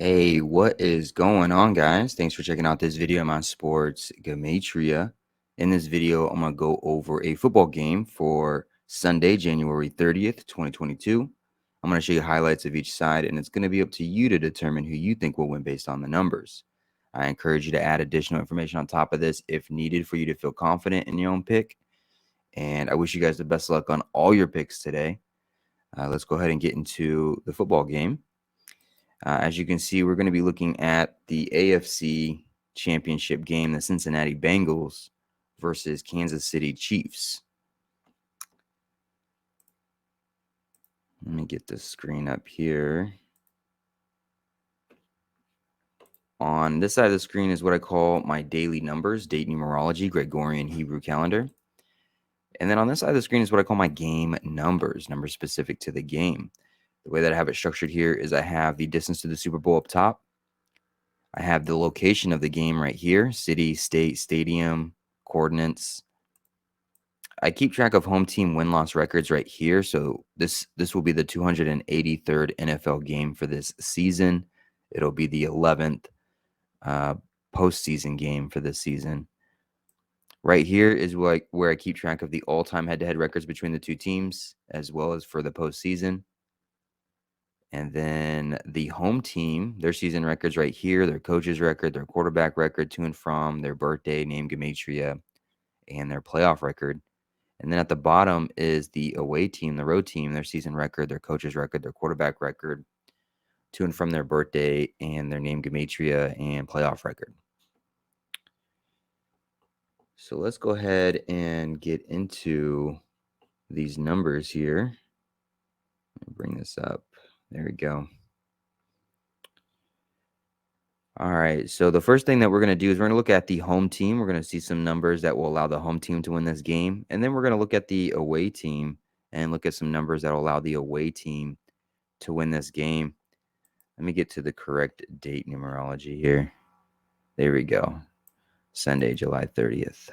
Hey, what is going on, guys? Thanks for checking out this video on my sports Gematria. In this video, I'm going to go over a football game for Sunday, January 30th, 2022. I'm going to show you highlights of each side, and it's going to be up to you to determine who you think will win based on the numbers. I encourage you to add additional information on top of this if needed for you to feel confident in your own pick. And I wish you guys the best luck on all your picks today. Let's go ahead and get into the football game. As you can see, we're going to be looking at the AFC championship game, the Cincinnati Bengals versus Kansas City Chiefs. Let me get the screen up here. On this side of the screen is what I call my daily numbers, date numerology, Gregorian Hebrew calendar. And then on this side of the screen is what I call my game numbers specific to the game. The way that I have it structured here is I have the distance to the Super Bowl up top. I have the location of the game right here, city, state, stadium, coordinates. I keep track of home team win-loss records right here. So this will be the 283rd NFL game for this season. It'll be the 11th postseason game for this season. Right here is where I keep track of the all-time head-to-head records between the two teams, as well as for the postseason. And then the home team, their season records right here, their coach's record, their quarterback record, to and from, their birthday, name, Gematria, and their playoff record. And then at the bottom is the away team, the road team, their season record, their coach's record, their quarterback record, to and from their birthday, and their name, Gematria, and playoff record. So let's go ahead and get into these numbers here. Let me bring this up. There we go. All right, so the first thing that we're going to do is we're going to look at the home team. We're going to see some numbers that will allow the home team to win this game. And then we're going to look at the away team and look at some numbers that will allow the away team to win this game. Let me get to the correct date numerology here. There we go. Sunday, July 30th.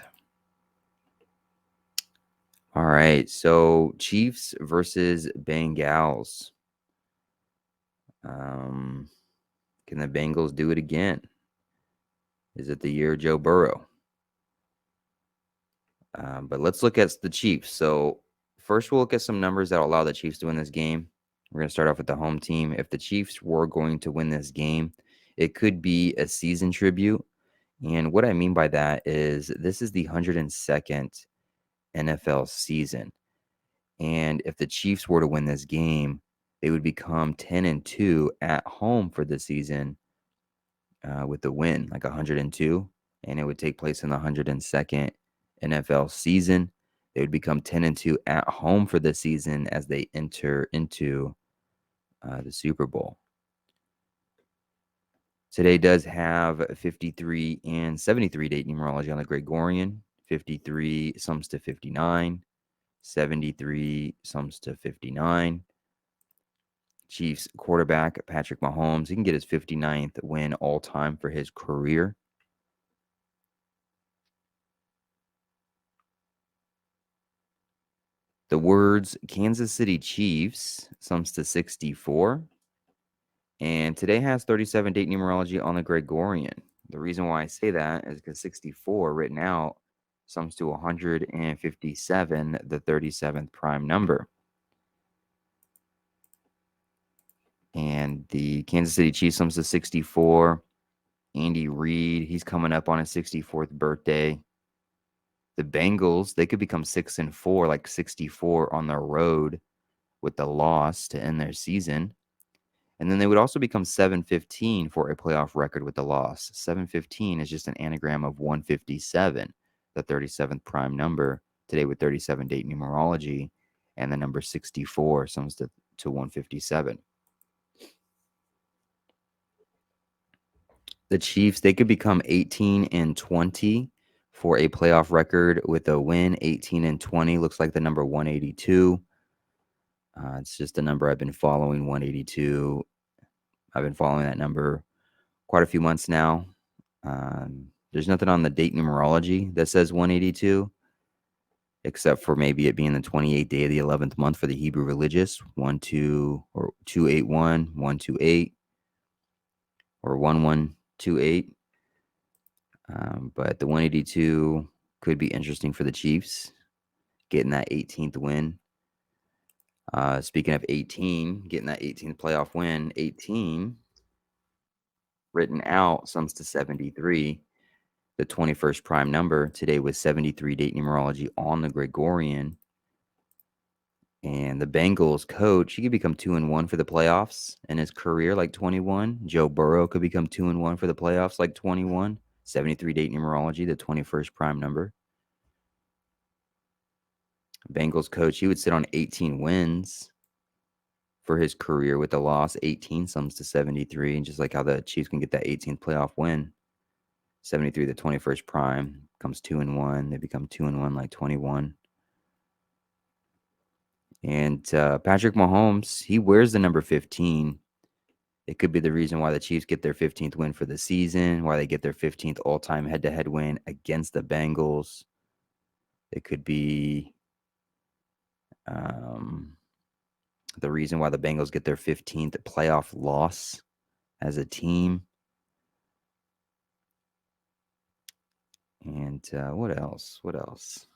All right, so Chiefs versus Bengals. Can the Bengals do it again? Is it the year of Joe Burrow? But let's look at the Chiefs. So first we'll look at some numbers that will allow the Chiefs to win this game. We're going to start off with the home team. If the Chiefs were going to win this game, it could be a season tribute. And what I mean by that is this is the 102nd NFL season. And if the Chiefs were to win this game, they would become 10-2 at home for the season with the win, like 102. And it would take place in the 102nd NFL season. They would become 10-2 at home for the season as they enter into the Super Bowl. Today does have 53 and 73 date numerology on the Gregorian. 53 sums to 59. 73 sums to 59. Chiefs quarterback Patrick Mahomes, he can get his 59th win all time for his career. The words Kansas City Chiefs sums to 64. And today has 37 date numerology on the Gregorian. The reason why I say that is because 64 written out sums to 157, the 37th prime number. And the Kansas City Chiefs sums to 64. Andy Reid, he's coming up on his 64th birthday. The Bengals, they could become 6-4, like 64 on the road with the loss to end their season. And then they would also become 7-15 for a playoff record with the loss. 7-15 is just an anagram of 157, the 37th prime number, today with 37 date numerology, and the number 64 sums to 157. The Chiefs, they could become 18-20 for a playoff record with a win. 18-20 looks like the number 182. It's just a number I've been following, 182. I've been following that number quite a few months now. There's nothing on the date numerology that says 182, except for maybe it being the 28th day of the 11th month for the Hebrew religious, 1-2 or 281, 128. or 1128. But the 182 could be interesting for the Chiefs, getting that 18th win. Speaking of 18, getting that 18th playoff win, 18 written out sums to 73. The 21st prime number today was 73 date numerology on the Gregorian. And the Bengals coach, he could become 2-1 for the playoffs in his career, like 21. Joe Burrow could become 2-1 for the playoffs, like 21. 73 date numerology, the 21st prime number. Bengals coach, he would sit on 18 wins for his career with the loss. 18 sums to 73. And just like how the Chiefs can get that 18th playoff win, 73, the 21st prime, comes 2-1. They become 2-1 like 21. And Patrick Mahomes, he wears the number 15. It could be the reason why the Chiefs get their 15th win for the season, why they get their 15th all-time head-to-head win against the Bengals. It could be the reason why the Bengals get their 15th playoff loss as a team. And what else? What else?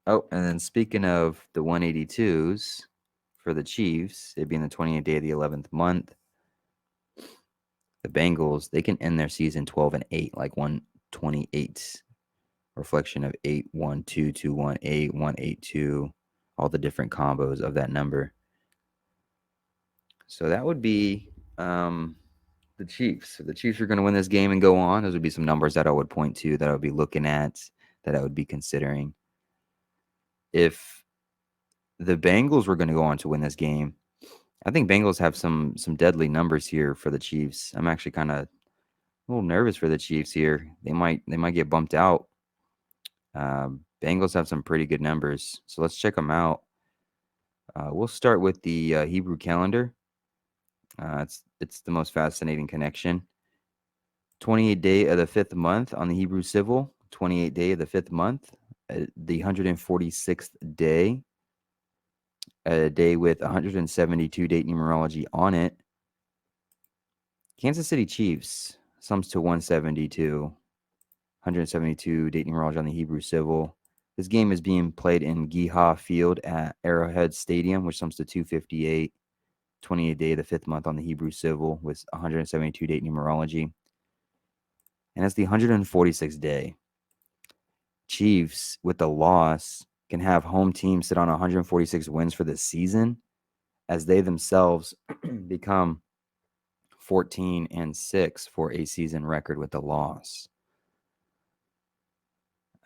Oh, and then speaking of the 182s for the Chiefs, it being the 28th day of the 11th month, the Bengals, they can end their season 12-8, like 128. Reflection of 8-1-2-2-1-8, 1-8-2, all the different combos of that number. So that would be the Chiefs. So the Chiefs are going to win this game and go on. Those would be some numbers that I would point to, that I would be looking at, that I would be considering. If the Bengals were going to go on to win this game, I think Bengals have some deadly numbers here for the Chiefs. I'm actually kind of a little nervous for the Chiefs here. They might get bumped out. Bengals have some pretty good numbers, so let's check them out. We'll start with the Hebrew calendar. It's the most fascinating connection. 28th day of the 5th month on the Hebrew civil. 28th day of the 5th month. The 146th day. A day with 172 date numerology on it. Kansas City Chiefs sums to 172. 172 date numerology on the Hebrew civil. This game is being played in Giha Field at Arrowhead Stadium, which sums to 258. 28th day of the 5th month on the Hebrew civil with 172 date numerology. And it's the 146th day. Chiefs, with the loss, can have home team sit on 146 wins for the season, as they themselves become 14-6 for a season record with the loss.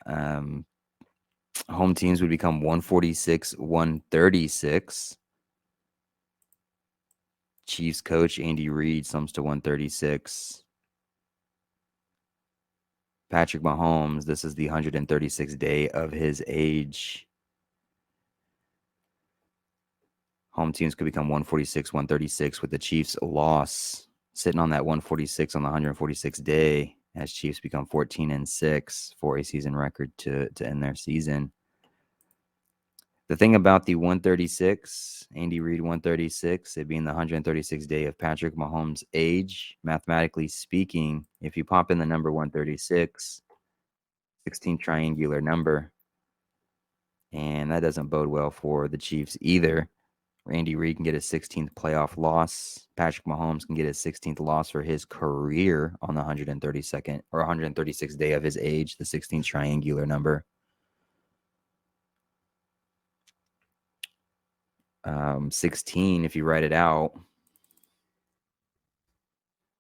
Home teams would become 146-136. Chiefs coach Andy Reid sums to 136. Patrick Mahomes, this is the 136th day of his age. Home teams could become 146-136 with the Chiefs' loss sitting on that 146 on the 146th day, as Chiefs become 14-6 for a season record to end their season. The thing about the 136, Andy Reid 136, it being the 136th day of Patrick Mahomes' age, mathematically speaking, if you pop in the number 136, 16 triangular number, and that doesn't bode well for the Chiefs either. Andy Reid can get his 16th playoff loss. Patrick Mahomes can get his 16th loss for his career on the 132nd or 136th day of his age, the 16th triangular number. 16, if you write it out,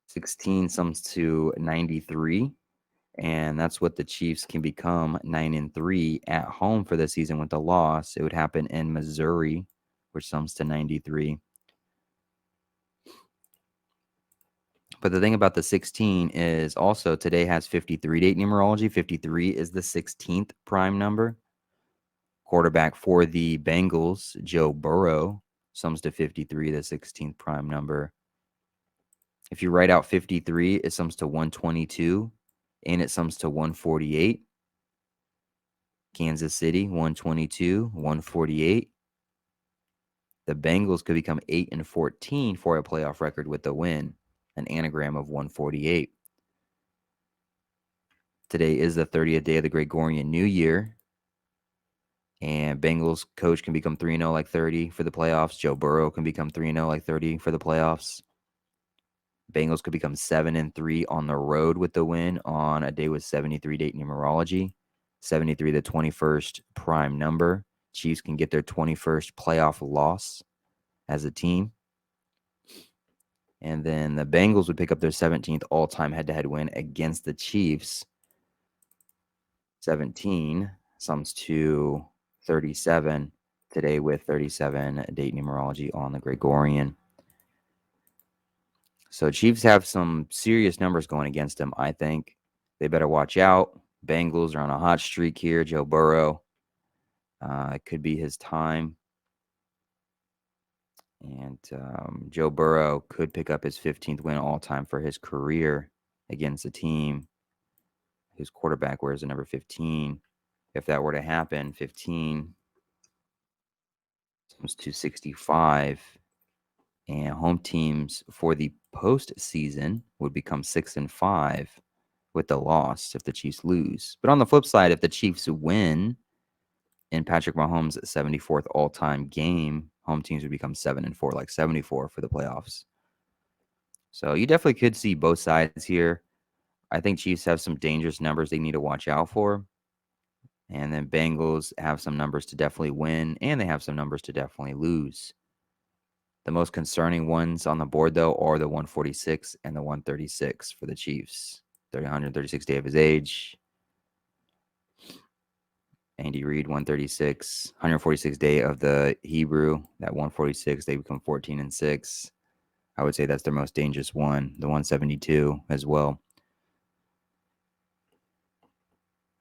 16 sums to 93, and that's what the Chiefs can become, 9-3 at home for the season with the loss. It would happen in Missouri, which sums to 93. But the thing about the 16 is also today has 53 date numerology. 53 is the 16th prime number. Quarterback for the Bengals, Joe Burrow, sums to 53, the 16th prime number. If you write out 53, it sums to 122, and it sums to 148. Kansas City, 122, 148. The Bengals could become 8-14 for a playoff record with the win, an anagram of 148. Today is the 30th day of the Gregorian New Year. And Bengals coach can become 3-0 like 30 for the playoffs. Joe Burrow can become 3-0 like 30 for the playoffs. Bengals could become 7-3 on the road with the win on a day with 73 date numerology. 73, the 21st prime number. Chiefs can get their 21st playoff loss as a team. And then the Bengals would pick up their 17th all-time head-to-head win against the Chiefs. 17 sums to 37 today with 37 date numerology on the Gregorian. So Chiefs have some serious numbers going against them, I think. They better watch out. Bengals are on a hot streak here. Joe Burrow. It could be his time. And Joe Burrow could pick up his 15th win all-time for his career against a team whose quarterback wears the number 15. If that were to happen, 15 comes to 65. And home teams for the postseason would become 6-5 with the loss if the Chiefs lose. But on the flip side, if the Chiefs win in Patrick Mahomes' 74th all-time game, home teams would become 7-4, like 74 for the playoffs. So you definitely could see both sides here. I think Chiefs have some dangerous numbers they need to watch out for. And then Bengals have some numbers to definitely win, and they have some numbers to definitely lose. The most concerning ones on the board, though, are the 146 and the 136 for the Chiefs. 136th day of his age. Andy Reid, 136. 146th day of the Hebrew. That 146, they become 14-6. I would say that's their most dangerous one. The 172 as well.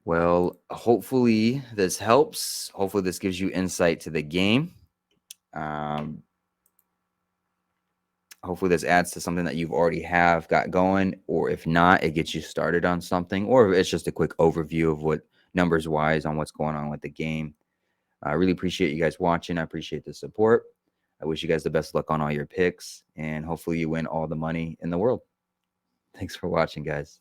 Well, hopefully this helps. Hopefully this gives you insight to the game. Hopefully this adds to something that you've already have got going, or if not, it gets you started on something, or it's just a quick overview of what numbers wise on what's going on with the game. I really appreciate you guys watching. I appreciate the support. I wish you guys the best luck on all your picks, and hopefully you win all the money in the world. Thanks for watching, guys.